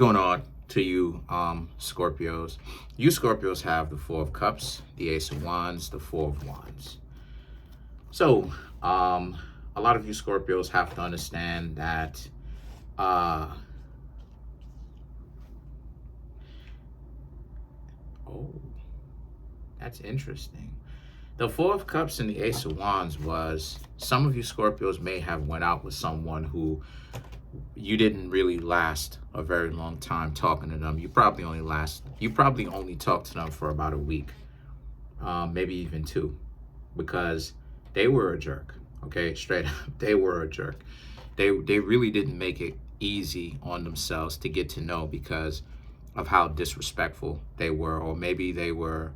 Going on to you, Scorpios. You Scorpios have the Four of Cups, the Ace of Wands, the Four of Wands. So, a lot of you Scorpios have to understand that oh, that's interesting. The Four of Cups and the Ace of Wands was some of you Scorpios may have went out with someone who you didn't really last a very long time talking to them. You probably only talked to them for about a week, maybe even two, because they were a jerk. Okay, straight up, they were a jerk. They really didn't make it easy on themselves to get to know because of how disrespectful they were, or maybe they were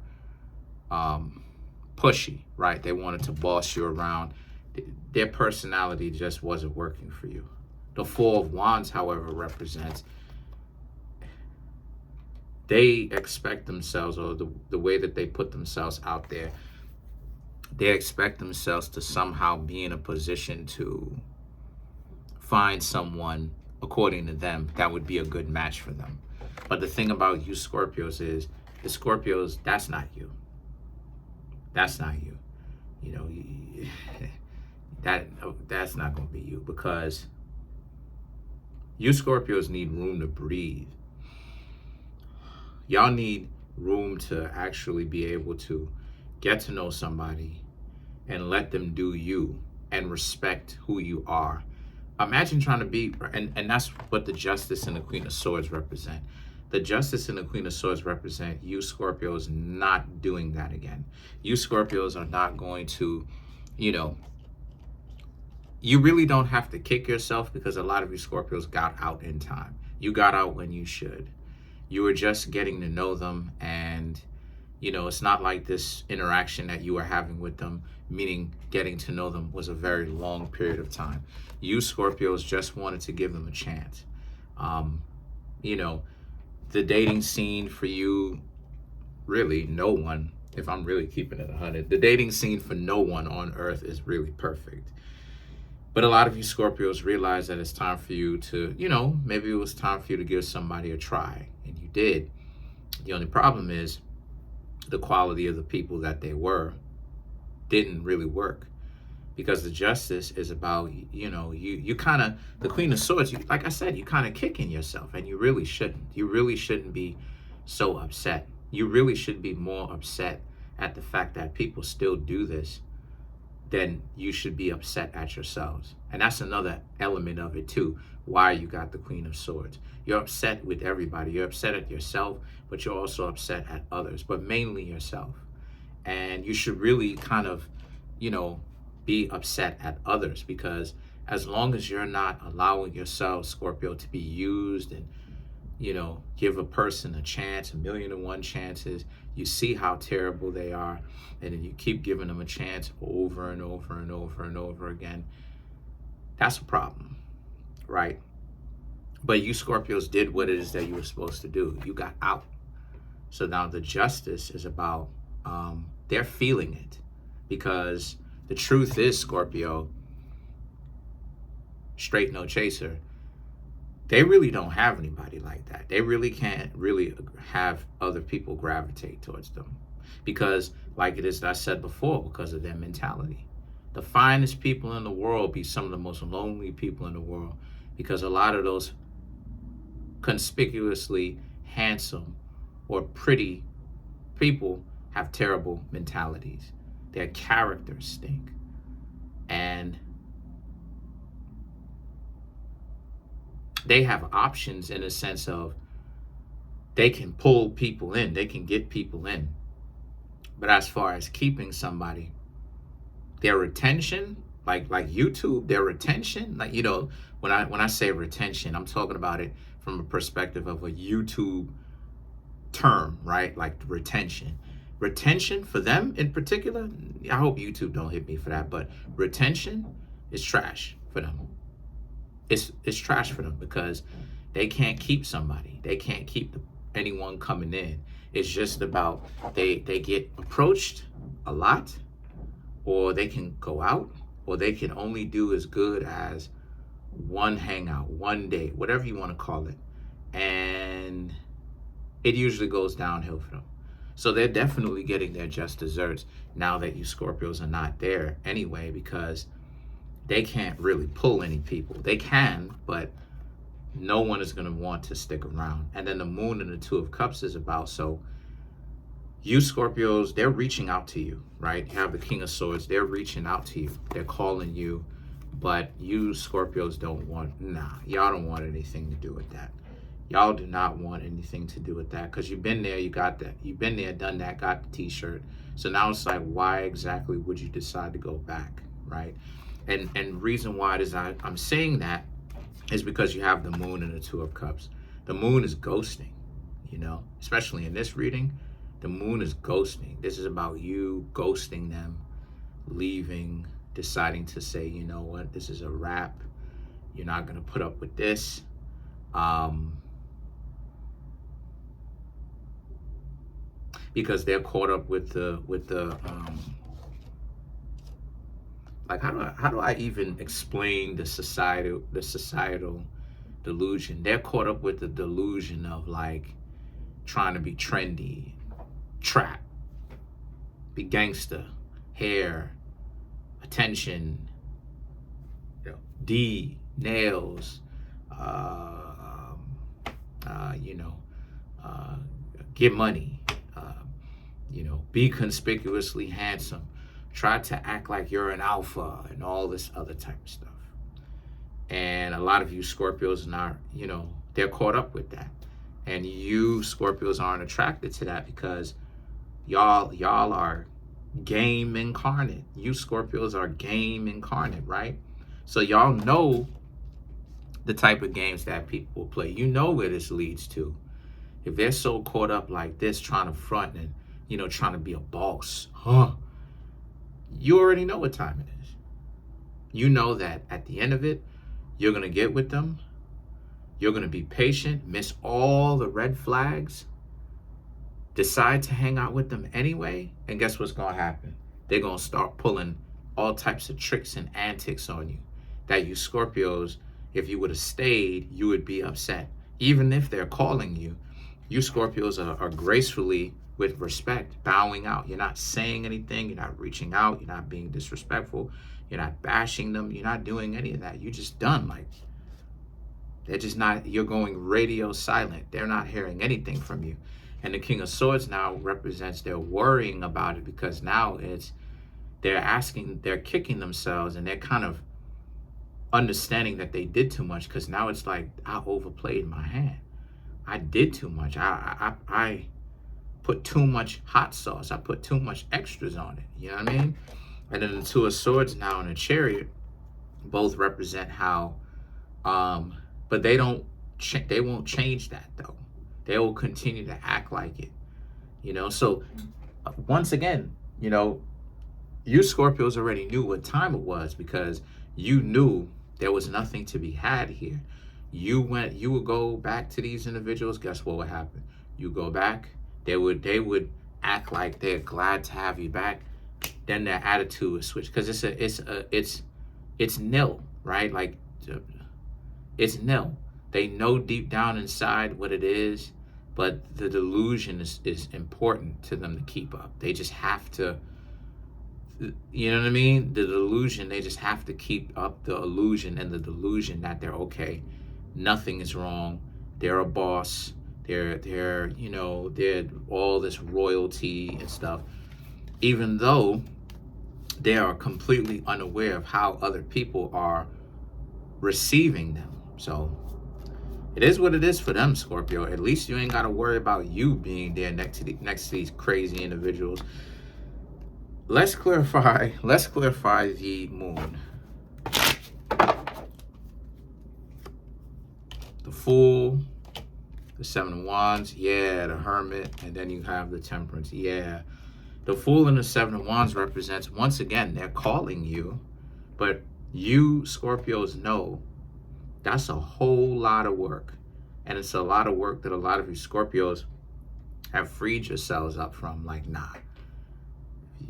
pushy, right? They wanted to boss you around. Their personality just wasn't working for you. The Four of Wands, however, represents they expect themselves, or the way that they put themselves out there, they expect themselves to somehow be in a position to find someone, according to them, that would be a good match for them. But the thing about you Scorpios is, the Scorpios, that's not you. That's not you. You know, that's not going to be you, because you Scorpios need room to breathe. Y'all need room to actually be able to get to know somebody and let them do you and respect who you are. Imagine trying to be, and that's what the Justice and the Queen of Swords represent. The Justice and the Queen of Swords represent you Scorpios not doing that again. You Scorpios are not going to, you really don't have to kick yourself, because a lot of you Scorpios got out in time. You got out when you should. You were just getting to know them, and it's not like this interaction that you were having with them, meaning getting to know them, was a very long period of time. You Scorpios just wanted to give them a chance. The dating scene for you, really no one, if I'm really keeping it 100, the dating scene for no one on earth is really perfect. But a lot of you Scorpios realize that it's time for you to, maybe it was time for you to give somebody a try, and you did. The only problem is the quality of the people that they were didn't really work, because the Justice is about, you kind of, the Queen of Swords, like I said, you kind of kicking yourself, and you really shouldn't. You really shouldn't be so upset. You really should be more upset at the fact that people still do this than you should be upset at yourselves. And that's another element of it too, why you got the Queen of Swords. You're upset with everybody. You're upset at yourself, but you're also upset at others, but mainly yourself. And you should really kind of, be upset at others, because as long as you're not allowing yourself, Scorpio, to be used and, give a person a chance, 1,000,001 chances, you see how terrible they are, and then you keep giving them a chance over and over and over and over again, that's a problem, right? But you Scorpios did what it is that you were supposed to do. You got out. So now the Justice is about, they're feeling it, because the truth is, Scorpio, straight no chaser, they really don't have anybody like that. They really can't really have other people gravitate towards them, because, like it is I said before, because of their mentality. The finest people in the world be some of the most lonely people in the world, because a lot of those conspicuously handsome or pretty people have terrible mentalities. Their characters stink. And they have options in a sense of they can pull people in, they can get people in. But as far as keeping somebody, their retention, like YouTube, their retention, when I say retention, I'm talking about it from a perspective of a YouTube term, right? Like retention. Retention for them in particular, I hope YouTube don't hit me for that, but retention is trash for them. It's trash for them, because they can't keep somebody. They can't keep anyone coming in. It's just about they get approached a lot, or they can go out, or they can only do as good as one hangout, one date, whatever you want to call it. and it usually goes downhill for them. So they're definitely getting their just desserts now that you Scorpios are not there anyway, because they can't really pull any people. They can, but no one is going to want to stick around. And then the Moon and the Two of Cups is about, so you Scorpios, they're reaching out to you, right? You have the King of Swords. They're reaching out to you. They're calling you. But you Scorpios don't want, y'all don't want anything to do with that. Y'all do not want anything to do with that, because you've been there, you got that. You've been there, done that, got the t-shirt. So now it's like, why exactly would you decide to go back, right? And reason why it is I'm saying that is because you have the Moon and the Two of Cups. The Moon is ghosting, you know, especially in this reading. The Moon is ghosting. This is about you ghosting them, leaving, deciding to say, you know what, this is a wrap. You're not going to put up with this. Because they're caught up with the like, how do I even explain the societal delusion? They're caught up with the delusion of like trying to be trendy, trap, be gangster, hair, attention, you know, D, nails, get money, be conspicuously handsome, try to act like you're an alpha, and all this other type of stuff. And a lot of you Scorpios are not, they're caught up with that. And you Scorpios aren't attracted to that because y'all are game incarnate. You Scorpios are game incarnate, right? So y'all know the type of games that people will play. You know where this leads to. If they're so caught up like this, trying to front and, trying to be a boss, you already know what time it is. You know that at the end of it, you're going to get with them. You're going to be patient, miss all the red flags, decide to hang out with them anyway, and guess what's going to happen? They're going to start pulling all types of tricks and antics on you that you Scorpios, if you would have stayed, you would be upset. Even if they're calling you, you Scorpios are gracefully, with respect, bowing out. You're not saying anything. You're not reaching out. You're not being disrespectful. You're not bashing them. You're not doing any of that. You're just done. Like, they're just not, you're going radio silent. They're not hearing anything from you. And the King of Swords now represents they're worrying about it, because now they're kicking themselves, and they're kind of understanding that they did too much, because now it's like, I overplayed my hand. I did too much. I put too much hot sauce. I put too much extras on it. You know what I mean? And then the Two of Swords now in a Chariot both represent how, but they won't change that though. They will continue to act like it. So once again, you Scorpios already knew what time it was, because you knew there was nothing to be had here. You would go back to these individuals. Guess what would happen? You go back, they would act like they're glad to have you back. Then their attitude would switch, because it's nil, right? Like, it's nil. They know deep down inside what it is, but the delusion is important to them to keep up. They just have to, you know what I mean? The delusion, they just have to keep up the illusion and the delusion that they're okay. Nothing is wrong. They're a boss. They're all this royalty and stuff, even though they are completely unaware of how other people are receiving them. So it is what it is for them, Scorpio. At least you ain't got to worry about you being there next to these crazy individuals. Let's clarify the Moon. The Fool, the Seven of Wands, yeah, the Hermit, and then you have the Temperance, yeah. The Fool and the Seven of Wands represents, once again, they're calling you, but you Scorpios know that's a whole lot of work. And it's a lot of work that a lot of you Scorpios have freed yourselves up from. Like, nah.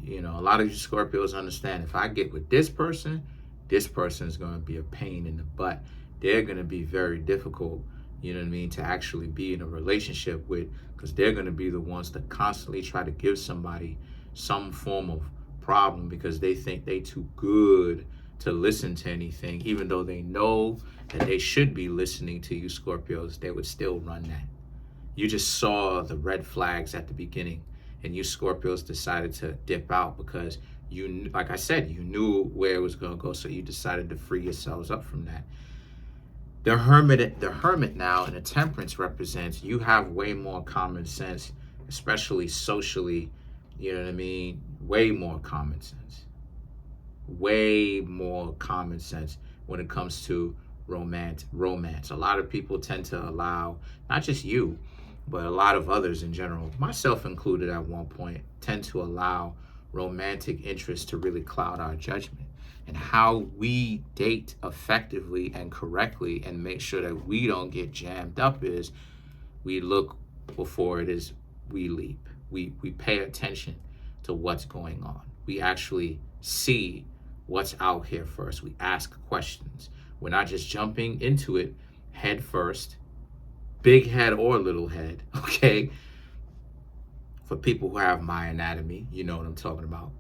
A lot of you Scorpios understand, if I get with this person is going to be a pain in the butt. They're going to be very difficult, you know what I mean, to actually be in a relationship with, because they're going to be the ones that constantly try to give somebody some form of problem because they think they too good to listen to anything, even though they know that they should be listening to you, Scorpios. They would still run that. You just saw the red flags at the beginning, and you Scorpios decided to dip out because you, like I said, you knew where it was going to go, so you decided to free yourselves up from that. The hermit now in the temperance represents you have way more common sense, especially socially, you know what I mean? Way more common sense. Way more common sense when it comes to romance. A lot of people tend to allow, not just you, but a lot of others in general, myself included at one point, tend to allow romantic interest to really cloud our judgment. And how we date effectively and correctly and make sure that we don't get jammed up is we look before it is we leap. We pay attention to what's going on. We actually see what's out here first. We ask questions. We're not just jumping into it head first, big head or little head, okay? For people who have my anatomy, you know what I'm talking about.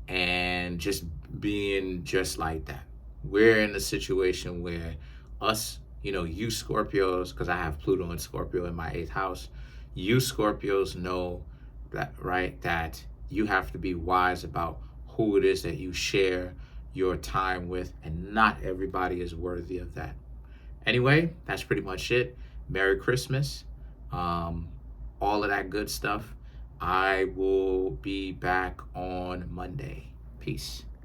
And just being just like that. We're in a situation where us, you know, you Scorpios, because I have Pluto and Scorpio in my 8th house, you Scorpios know that, right, that you have to be wise about who it is that you share your time with, and not everybody is worthy of that. Anyway, that's pretty much it. Merry Christmas. All of that good stuff. I will be back on Monday. Peace.